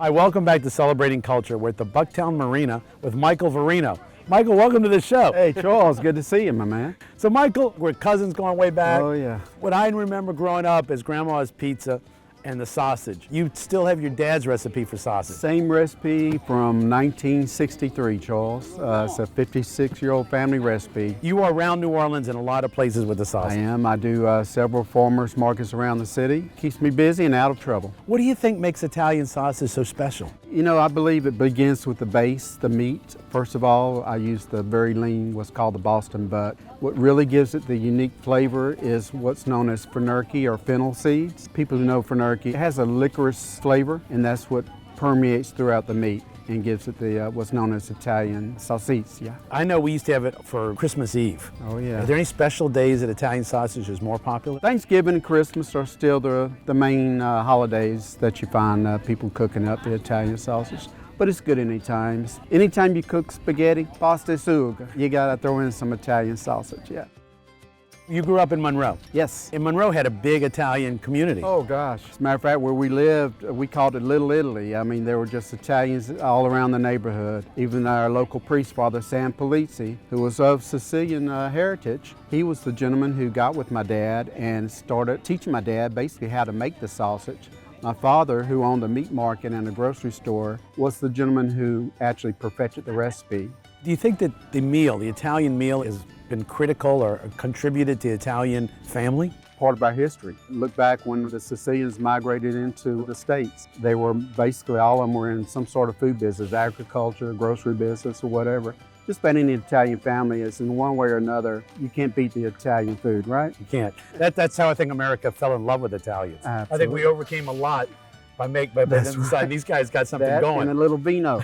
Hi, welcome back to Celebrating Culture. We're at the Bucktown Marina with Michael Varino. Michael, welcome to the show. Hey, Charles, good to see you, my man. So Michael, we're cousins going way back. Oh, yeah. What I remember growing up is Grandma's pizza and the sausage. You still have your dad's recipe for sausage. Same recipe from 1963, Charles. It's a 56-year-old family recipe. You are around New Orleans and a lot of places with the I sausage. am. I do several farmers markets around the city. Keeps me busy and out of trouble. What do you think makes Italian sausage so special? You know, I believe it begins with the base, the meat. First of all, I use the very lean, what's called the Boston butt. What really gives it the unique flavor is what's known as fenugreek or fennel seeds. People who know fenugreek, it has a licorice flavor, and that's what permeates throughout the meat and gives it the what's known as Italian sausage. Yeah. I know we used to have it for Christmas Eve. Oh yeah. Are there any special days that Italian sausage is more popular? Thanksgiving and Christmas are still the main holidays that you find people cooking up the Italian sausage. But it's good anytime. Anytime you cook spaghetti, pasta suga, you gotta throw in some Italian sausage, yeah. You grew up in Monroe. Yes. And Monroe had a big Italian community. Oh gosh. As a matter of fact, where we lived, we called it Little Italy. I mean, there were just Italians all around the neighborhood. Even our local priest, Father Sam Polizzi, who was of Sicilian heritage, he was the gentleman who got with my dad and started teaching my dad basically how to make the sausage. My father, who owned a meat market and a grocery store, was the gentleman who actually perfected the recipe. Do you think that the Italian meal, has been critical or contributed to the Italian family? Part of our history. Look back when the Sicilians migrated into the States. They were basically, all of them were in some sort of food business, agriculture, grocery business, or whatever. Just about any Italian family is, in one way or another, you can't beat the Italian food, right? You can't. That's how I think America fell in love with Italians. Absolutely. I think we overcame a lot by deciding right. These guys got something That going. and a little vino.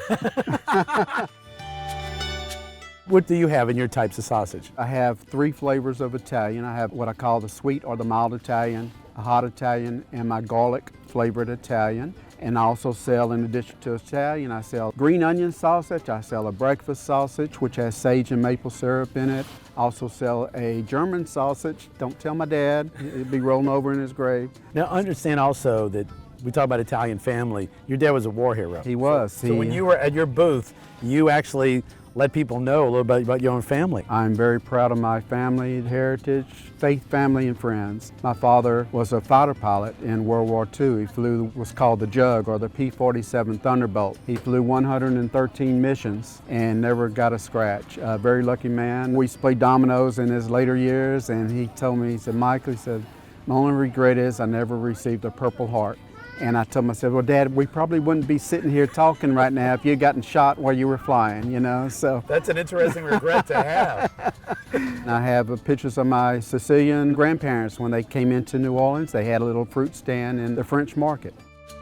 What do you have in your types of sausage? I have 3 flavors of Italian. I have what I call the sweet or the mild Italian, a hot Italian, and my garlic flavored Italian. And I also sell, in addition to Italian, I sell green onion sausage. I sell a breakfast sausage, which has sage and maple syrup in it. I also sell a German sausage. Don't tell my dad, he'd be rolling over in his grave. Now understand also that we talk about Italian family. Your dad was a war hero. He was. So when you were at your booth, you actually let people know a little bit about your own family. I'm very proud of my family heritage, faith, family, and friends. My father was a fighter pilot in World War II. He flew what's called the Jug, or the P-47 Thunderbolt. He flew 113 missions and never got a scratch. A very lucky man. We used to play dominoes in his later years, and he told me, he said, Michael, he said, my only regret is I never received a Purple Heart. And I told him, I said, well, Dad, we probably wouldn't be sitting here talking right now if you'd gotten shot while you were flying, you know, so. That's an interesting regret to have. I have pictures of my Sicilian grandparents when they came into New Orleans. They had a little fruit stand in the French market.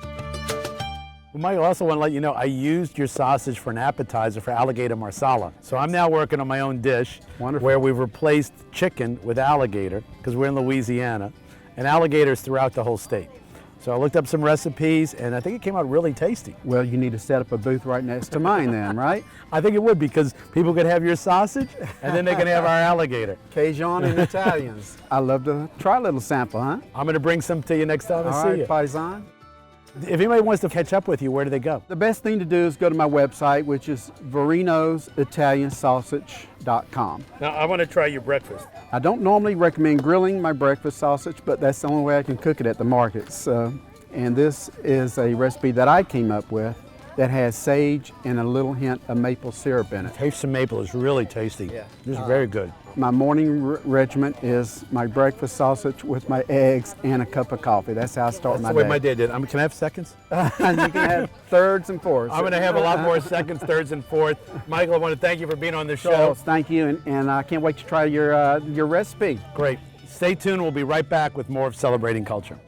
Well, Michael, I also want to let you know, I used your sausage for an appetizer for alligator Marsala. So I'm now working on my own dish. Wonderful. Where we've replaced chicken with alligator, because we're in Louisiana, and alligators throughout the whole state. So I looked up some recipes, and I think it came out really tasty. Well, you need to set up a booth right next to mine then, right? I think it would, because people could have your sausage, and then they can have our alligator. Cajun and Italians. I love to try a little sample, huh? I'm going to bring some to you next time I All see right, you. paisan. If anybody wants to catch up with you, where do they go? The best thing to do is go to my website, which is varinositaliansausage.com. Now, I want to try your breakfast. I don't normally recommend grilling my breakfast sausage, but that's the only way I can cook it at the markets. And this is a recipe that I came up with that has sage and a little hint of maple syrup in it. Taste of maple is really tasty. Yeah. This is very good. My morning regimen is my breakfast sausage with my eggs and a cup of coffee. That's how I start That's my the way day. my dad did. Can I have seconds? You can have thirds and fourths. I'm going to have a lot more seconds, thirds, and fourths. Michael, I want to thank you for being on the show. Charles, thank you, and I can't wait to try your recipe. Great. Stay tuned. We'll be right back with more of Celebrating Culture.